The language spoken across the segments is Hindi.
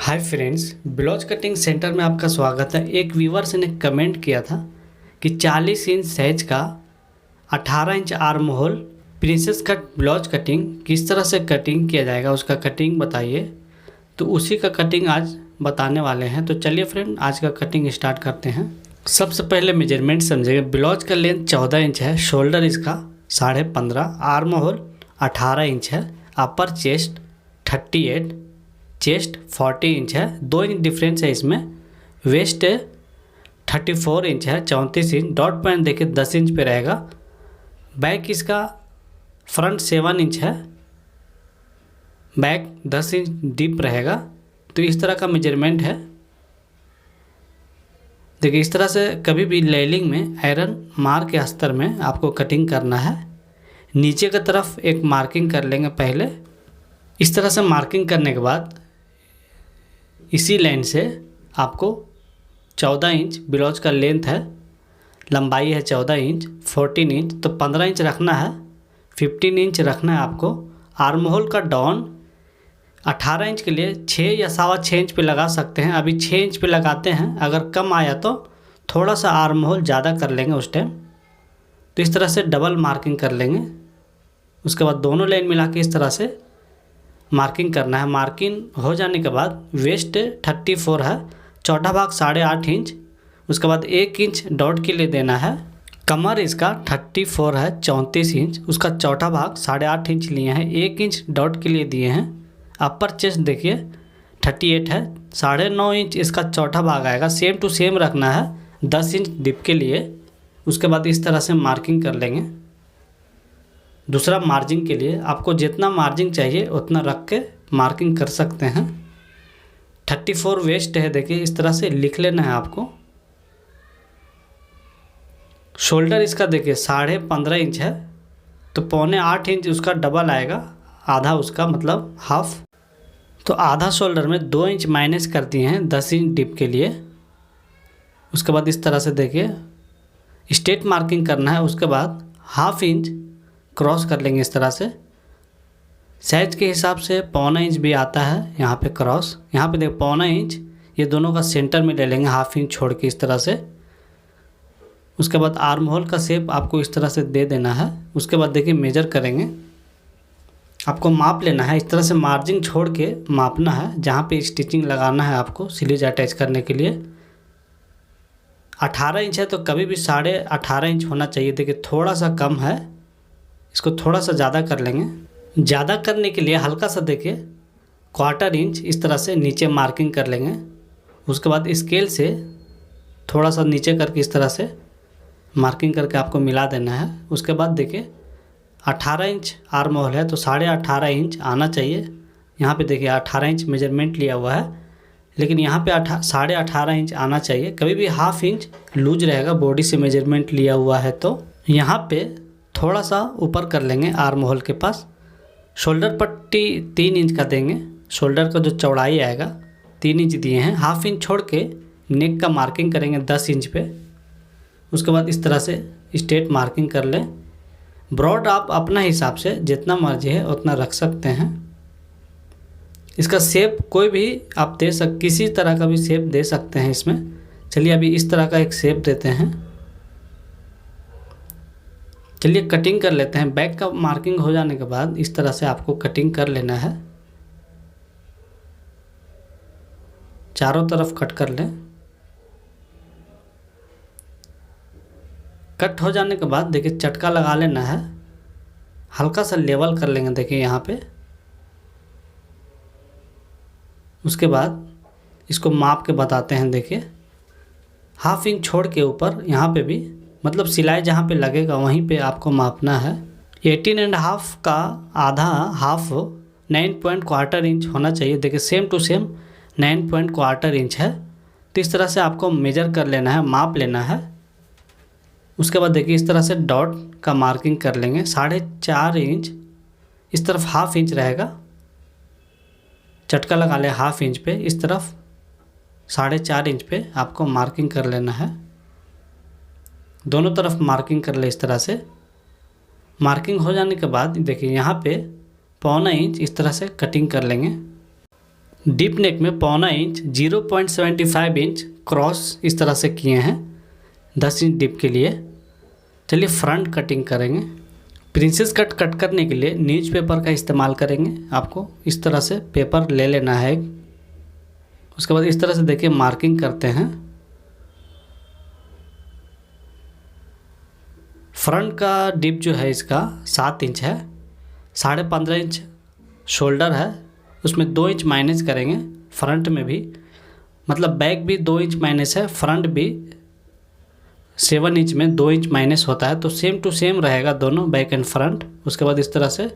Hi friends, blouse cutting centre में आपका स्वागत है। एक व्यूवर्स ने कमेंट किया था कि 40 इंच साइज का 18 inch arm hole princess cut blouse cutting किस तरह से कटिंग किया जाएगा, उसका कटिंग बताइए। तो उसी का कटिंग आज बताने वाले हैं। तो चलिए फ्रेंड, आज का कटिंग स्टार्ट करते हैं। सबसे पहले मेजरमेंट समझिएगा। ब्लाउज का लेंथ 14 इंच है, शोल्डर इसका 15.5, आर्म होल 18 इंच है, अपर चेस्ट 38, चेस्ट 40 इंच है, 2 इंच डिफरेंस है इसमें। वेस्ट 34 इंच है, 34 इंच। डॉट पॉइंट देखिए 10 इंच पे रहेगा। बैक इसका फ्रंट 7 इंच है, बैक 10 इंच डीप रहेगा। तो इस तरह का मेजरमेंट है। देखिए इस तरह से कभी भी लेवलिंग में आयरन मार के अस्तर में आपको कटिंग करना है। नीचे की तरफ एक मार्किंग कर लेंगे पहले। इस तरह से मार्किंग करने के बाद इसी लाइन से आपको 14 इंच ब्लाउज का लेंथ है, लंबाई है 14 इंच, 14 इंच, तो 15 इंच रखना है, 15 इंच रखना है आपको। आर्म होल का डाउन 18 इंच के लिए 6 या 6.25 इंच पे लगा सकते हैं। अभी 6 इंच पे लगाते हैं, अगर कम आया तो थोड़ा सा आर्म होल ज़्यादा कर लेंगे उस टाइम। तो इस तरह से डबल मार्किंग कर लेंगे। उसके बाद दोनों लाइन मिला के इस तरह से मार्किंग करना है। मार्किंग हो जाने के बाद वेस्ट 34 है, चौथा भाग 8.5 इंच। उसके बाद 1 इंच डॉट के लिए देना है। कमर इसका 34 है, 34 इंच, उसका चौथा भाग 8.5 इंच लिए हैं, 1 इंच डॉट के लिए दिए हैं। अपर चेस्ट देखिए 38 है, 9.5 इंच इसका चौथा भाग आएगा। सेम टू सेम रखना है 10 इंच डिप के लिए। उसके बाद इस तरह से मार्किंग कर लेंगे। दूसरा मार्जिन के लिए आपको जितना मार्जिन चाहिए उतना रख के मार्किंग कर सकते हैं। 34 वेस्ट है, देखिए इस तरह से लिख लेना है आपको। शोल्डर इसका देखिए 15.5 इंच है, तो 7.25 इंच उसका डबल आएगा, आधा उसका मतलब हाफ। तो आधा शोल्डर में 2 इंच माइनस कर दिए हैं 10 इंच डिप के लिए। उसके बाद इस तरह से देखिए स्ट्रेट मार्किंग करना है। उसके बाद हाफ इंच क्रॉस कर लेंगे इस तरह से। साइज के हिसाब से 1.25 इंच भी आता है यहाँ पे क्रॉस। यहाँ पे देखो 1.25 इंच ये दोनों का सेंटर में ले लेंगे, हाफ इंच छोड़ के इस तरह से। उसके बाद आर्म होल का शेप आपको इस तरह से दे देना है। उसके बाद देखिए मेजर करेंगे, आपको माप लेना है। इस तरह से मार्जिन छोड़ के मापना है जहाँ पे स्टिचिंग लगाना है आपको सिलीज अटैच करने के लिए। 18 इंच है तो कभी भी 18.5 इंच होना चाहिए। देखिए थोड़ा सा कम है, इसको थोड़ा सा ज़्यादा कर लेंगे। ज़्यादा करने के लिए हल्का सा देखिए 1/4 इंच इस तरह से नीचे मार्किंग कर लेंगे। उसके बाद स्केल से थोड़ा सा नीचे करके इस तरह से मार्किंग करके आपको मिला देना है। उसके बाद देखिए 18 इंच आर्म होल है तो 18.5 इंच आना चाहिए। यहाँ पे देखिए 18 इंच मेजरमेंट लिया हुआ है, लेकिन यहाँ पे 18.5 इंच आना चाहिए। कभी भी हाफ इंच लूज रहेगा बॉडी से मेजरमेंट लिया हुआ है। तो यहाँ पे थोड़ा सा ऊपर कर लेंगे आर्म होल के पास। शोल्डर पट्टी 3 इंच का देंगे। शोल्डर का जो चौड़ाई आएगा 3 इंच दिए हैं। हाफ इंच छोड़ के नेक का मार्किंग करेंगे 10 इंच पे। उसके बाद इस तरह से स्ट्रेट मार्किंग कर लें। ब्रॉड आप अपना हिसाब से जितना मर्जी है उतना रख सकते हैं। इसका शेप कोई भी आप किसी तरह का भी शेप दे सकते हैं इसमें। चलिए अभी इस तरह का एक शेप देते हैं। चलिए कटिंग कर लेते हैं। बैक का मार्किंग हो जाने के बाद इस तरह से आपको कटिंग कर लेना है। चारों तरफ कट कर लें। कट हो जाने के बाद देखिए चटका लगा लेना है, हल्का सा लेवल कर लेंगे देखिए यहाँ पे। उसके बाद इसको माप के बताते हैं। देखिए हाफ इंच छोड़ के ऊपर यहाँ पे भी, मतलब सिलाई जहाँ पे लगेगा वहीं पे आपको मापना है। 18.5 का आधा हाफ 9.25 इंच होना चाहिए। देखिए सेम टू सेम 9.25 इंच है। तो इस तरह से आपको मेजर कर लेना है, माप लेना है। उसके बाद देखिए इस तरह से डॉट का मार्किंग कर लेंगे। 4.5 इंच इस तरफ हाफ इंच रहेगा, चटका लगा ले हाफ इंच पे। इस तरफ 4.5 इंच पे आपको मार्किंग कर लेना है। दोनों तरफ मार्किंग कर ले इस तरह से। मार्किंग हो जाने के बाद देखिए यहाँ पे 1.25 इंच इस तरह से कटिंग कर लेंगे। डीप नेक में 0.25 इंच 0.75 इंच क्रॉस इस तरह से किए हैं 10 इंच डीप के लिए। चलिए फ्रंट कटिंग करेंगे। प्रिंसेस कट करने के लिए न्यूज़पेपर का इस्तेमाल करेंगे। आपको इस तरह से पेपर ले लेना है। उसके बाद इस तरह से देखिए मार्किंग करते हैं। फ्रंट का डिप जो है इसका 7 इंच है, 15.5 इंच शोल्डर है, उसमें 2 इंच माइनस करेंगे। फ्रंट में भी मतलब बैक भी 2 इंच माइनस है, फ्रंट भी 7 इंच में 2 इंच माइनस होता है, तो सेम टू सेम रहेगा दोनों बैक एंड फ्रंट। उसके बाद इस तरह से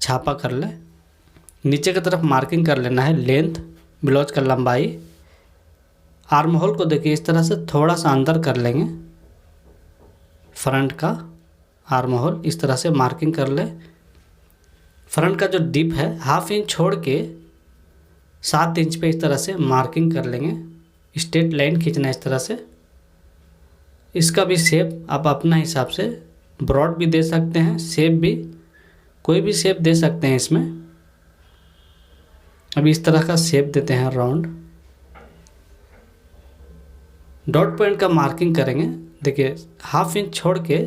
छापा कर लें। नीचे की तरफ मार्किंग कर लेना है लेंथ, ब्लाउज का लंबाई। आर्म होल को देखिए इस तरह से थोड़ा सा अंदर कर लेंगे। फ्रंट का आर्म होल इस तरह से मार्किंग कर ले। फ्रंट का जो डिप है 1/2 इंच छोड़ के 7 इंच पे इस तरह से मार्किंग कर लेंगे। स्ट्रेट लाइन खींचना है इस तरह से। इसका भी शेप आप अपना हिसाब से ब्रॉड भी दे सकते हैं, शेप भी कोई भी शेप दे सकते हैं इसमें। अभी इस तरह का शेप देते हैं राउंड। डॉट पॉइंट का मार्किंग करेंगे। देखिए 1/2 इंच छोड़ के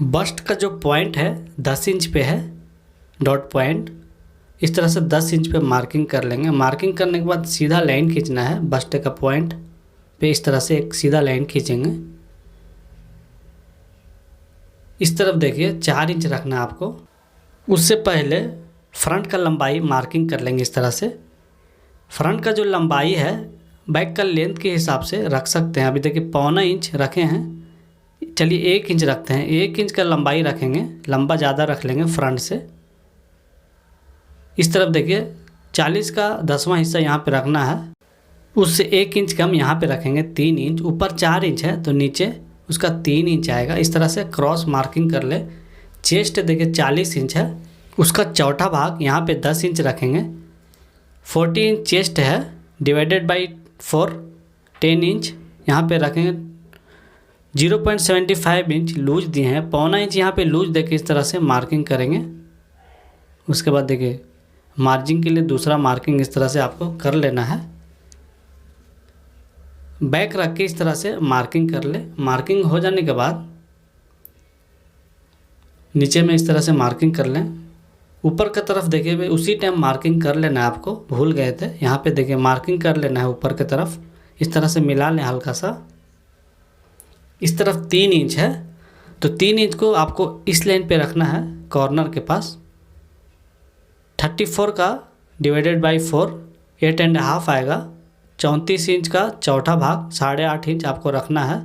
बस्ट का जो पॉइंट है 10 इंच पे है डॉट पॉइंट। इस तरह से 10 इंच पे मार्किंग कर लेंगे। मार्किंग करने के बाद सीधा लाइन खींचना है बस्ट का पॉइंट पे। इस तरह से एक सीधा लाइन खींचेंगे। इस तरफ देखिए 4 इंच रखना है आपको। उससे पहले फ्रंट का लंबाई मार्किंग कर लेंगे इस तरह से। फ्रंट का जो लंबाई है बैक का लेंथ के हिसाब से रख सकते हैं। अभी देखिए 0.25 इंच रखे हैं, चलिए 1 इंच रखते हैं। 1 इंच का लंबाई रखेंगे, लंबा ज़्यादा रख लेंगे फ्रंट से। इस तरफ देखिए 40 का 10वां हिस्सा यहाँ पे रखना है, उससे 1 इंच कम यहाँ पे रखेंगे 3 इंच। ऊपर 4 इंच है तो नीचे उसका 3 इंच आएगा। इस तरह से क्रॉस मार्किंग कर ले। चेस्ट देखिए 40 इंच है, उसका चौथा भाग यहाँ पे 10 इंच रखेंगे। 40 इंच चेस्ट है, डिवाइडेड बाई 4 10 इंच यहाँ पे रखेंगे। 0.75 इंच लूज दिए हैं, 0.25 इंच यहाँ पे लूज देके इस तरह से मार्किंग करेंगे। उसके बाद देखिए मार्जिन के लिए दूसरा मार्किंग इस तरह से आपको कर लेना है। बैक रख के इस तरह से मार्किंग कर ले। मार्किंग हो जाने के बाद नीचे में इस तरह से मार्किंग कर लें। ऊपर की तरफ देखिए भाई उसी टाइम मार्किंग कर लेना है आपको, भूल गए थे। यहाँ पे देखिए मार्किंग कर लेना है ऊपर की तरफ, इस तरह से मिला लें हल्का सा। इस तरफ 3 इंच है तो 3 इंच को आपको इस लाइन पे रखना है कॉर्नर के पास। 34 का डिवाइडेड बाई 4 8.5 आएगा। 34 इंच का चौथा भाग 8.5 इंच आपको रखना है।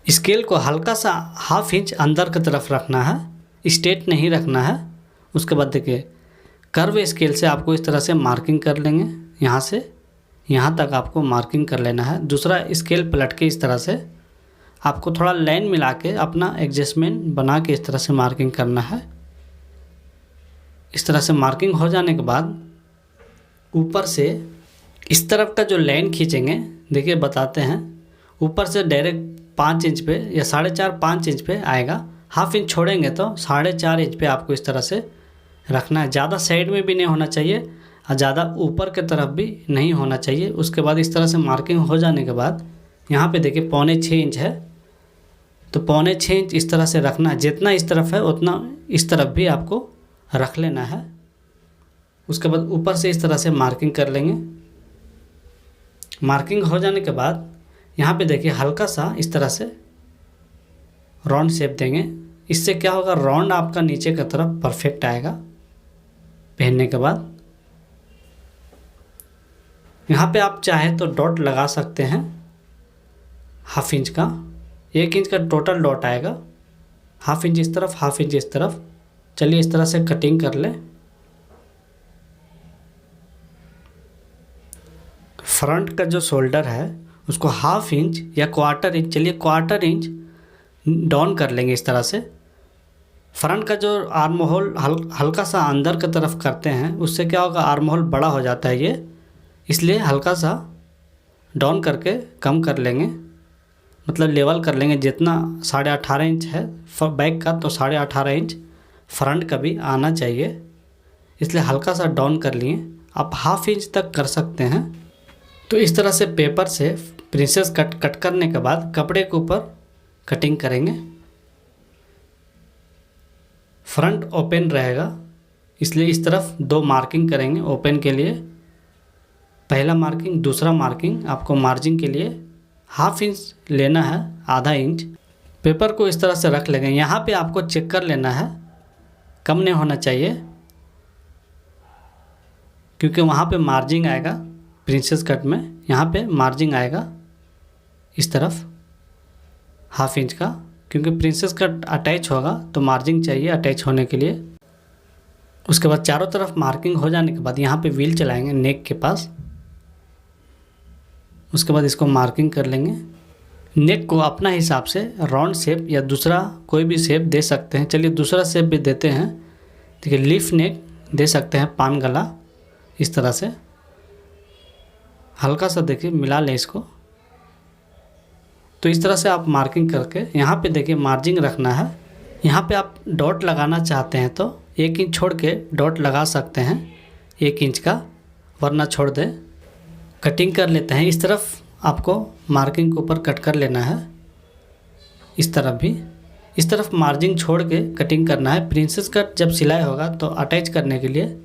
स्केल को हल्का सा 1/2 इंच अंदर की तरफ रखना है, स्ट्रेट नहीं रखना है। उसके बाद देखिए कर्व स्केल से आपको इस तरह से मार्किंग कर लेंगे। यहाँ से यहाँ तक आपको मार्किंग कर लेना है। दूसरा स्केल पलट के इस तरह से आपको थोड़ा लाइन मिला के अपना एडजस्टमेंट बना के इस तरह से मार्किंग करना है। इस तरह से मार्किंग हो जाने के बाद ऊपर से इस तरफ का जो लाइन खींचेंगे, देखिए बताते हैं। ऊपर से डायरेक्ट 5 इंच पे या 4.5-5 इंच पे आएगा। 1/2 इंच छोड़ेंगे तो 4.5 इंच पे आपको इस तरह से रखना है। ज़्यादा साइड में भी नहीं होना चाहिए और ज़्यादा ऊपर के तरफ भी नहीं होना चाहिए। उसके बाद इस तरह से मार्किंग हो जाने के बाद यहाँ पे देखिए 5.25 इंच है तो 5.25 इंच इस तरह से रखना है। जितना इस तरफ है उतना इस तरफ भी आपको रख लेना है। उसके बाद ऊपर से इस तरह से मार्किंग कर लेंगे। मार्किंग हो जाने के बाद यहाँ पे देखिए हल्का सा इस तरह से राउंड शेप देंगे। इससे क्या होगा, राउंड आपका नीचे की तरफ परफेक्ट आएगा पहनने के बाद। यहाँ पे आप चाहे तो डॉट लगा सकते हैं 1/2 इंच का। 1 इंच का टोटल डॉट आएगा। 1/2 इंच इस तरफ, 1/2 इंच इस तरफ। चलिए इस तरह से कटिंग कर ले। फ्रंट का जो शोल्डर है उसको 1/2 इंच या 1/4 इंच, चलिए 1/4 इंच डाउन कर लेंगे इस तरह से। फ्रंट का जो आर्म होल हल्का सा अंदर की तरफ करते हैं, उससे क्या होगा, आर्म होल बड़ा हो जाता है ये, इसलिए हल्का सा डाउन करके कम कर लेंगे, मतलब लेवल कर लेंगे। जितना 18.5 इंच है बैक का तो 18.5 इंच फ्रंट का भी आना चाहिए, इसलिए हल्का सा डाउन कर लिए। आप 1/2 इंच तक कर सकते हैं। तो इस तरह से पेपर से प्रिंसेस कट करने के बाद कपड़े के ऊपर कटिंग करेंगे। फ्रंट ओपन रहेगा, इसलिए इस तरफ 2 मार्किंग करेंगे ओपन के लिए। पहला मार्किंग, दूसरा मार्किंग आपको मार्जिन के लिए 1/2 इंच लेना है, आधा इंच। पेपर को इस तरह से रख लेंगे। यहाँ पे आपको चेक कर लेना है, कम नहीं होना चाहिए, क्योंकि वहाँ पे मार्जिन आएगा प्रिंसेस कट में। यहाँ पे मार्जिन आएगा इस तरफ 1/2 इंच का, क्योंकि प्रिंसेस कट अटैच होगा तो मार्जिन चाहिए अटैच होने के लिए। उसके बाद चारों तरफ मार्किंग हो जाने के बाद यहाँ पे व्हील चलाएंगे नेक के पास। उसके बाद इसको मार्किंग कर लेंगे। नेक को अपना हिसाब से राउंड शेप या दूसरा कोई भी शेप दे सकते हैं। चलिए दूसरा शेप भी देते हैं। देखिए लीफ नेक दे सकते हैं, पान गला, इस तरह से हल्का सा देखिए मिला लें इसको। तो इस तरह से आप मार्किंग करके यहाँ पे देखिए मार्जिन रखना है। यहाँ पे आप डॉट लगाना चाहते हैं तो 1 इंच छोड़ के डॉट लगा सकते हैं, 1 इंच का, वरना छोड़ दें। कटिंग कर लेते हैं। इस तरफ आपको मार्किंग के ऊपर कट कर लेना है, इस तरफ भी। इस तरफ मार्जिन छोड़ के कटिंग करना है। प्रिंसेस कट जब सिलाई होगा तो अटैच करने के लिए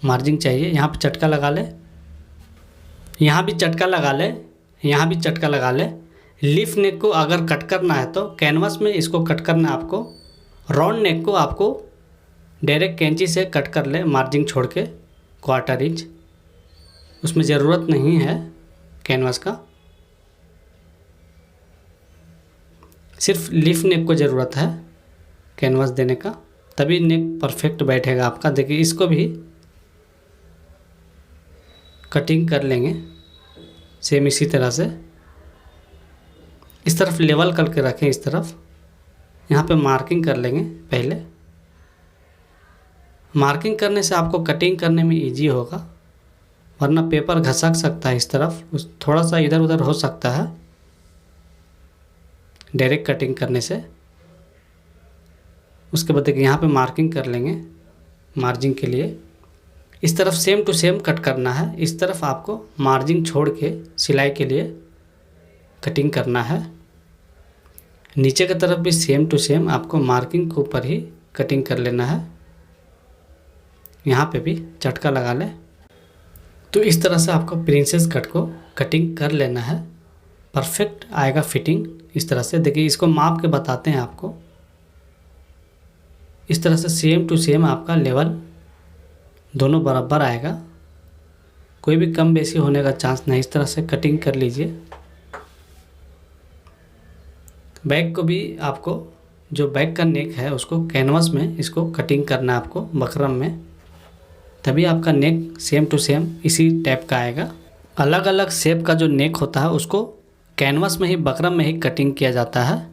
मार्जिन चाहिए। यहाँ पे चटका लगा ले, यहाँ भी चटका लगा ले, यहाँ भी चटका लगा ले। लीफ नेक को अगर कट करना है तो कैनवास में इसको कट करना है आपको। राउंड नेक को आपको डायरेक्ट कैंची से कट कर ले, मार्जिन छोड़ के 1/4 इंच। उसमें ज़रूरत नहीं है कैनवास का, सिर्फ लीफ नेक को ज़रूरत है कैनवास देने का, तभी नेक परफेक्ट बैठेगा आपका। देखिए इसको भी कटिंग कर लेंगे सेम इसी तरह से। इस तरफ लेवल करके रखें, इस तरफ यहाँ पे मार्किंग कर लेंगे पहले। मार्किंग करने से आपको कटिंग करने में इजी होगा, वरना पेपर घसक सकता है इस तरफ, थोड़ा सा इधर उधर हो सकता है डायरेक्ट कटिंग करने से। उसके बाद देखिए यहाँ पे मार्किंग कर लेंगे मार्जिन के लिए। इस तरफ सेम टू सेम कट करना है। इस तरफ आपको मार्जिन छोड़ के सिलाई के लिए कटिंग करना है। नीचे की तरफ भी सेम टू सेम आपको मार्किंग के ऊपर ही कटिंग कर लेना है। यहाँ पे भी चटका लगा ले। तो इस तरह से आपको प्रिंसेस कट को कटिंग कर लेना है, परफेक्ट आएगा फिटिंग। इस तरह से देखिए, इसको माप के बताते हैं आपको। इस तरह से सेम टू सेम आपका लेवल दोनों बराबर आएगा, कोई भी कम बेसी होने का चांस नहीं। इस तरह से कटिंग कर लीजिए। बैक को भी आपको, जो बैक का नेक है उसको कैनवास में इसको कटिंग करना है आपको बकरम में, तभी आपका नेक सेम टू सेम इसी टाइप का आएगा। अलग अलग शेप का जो नेक होता है उसको कैनवास में ही, बकरम में ही कटिंग किया जाता है।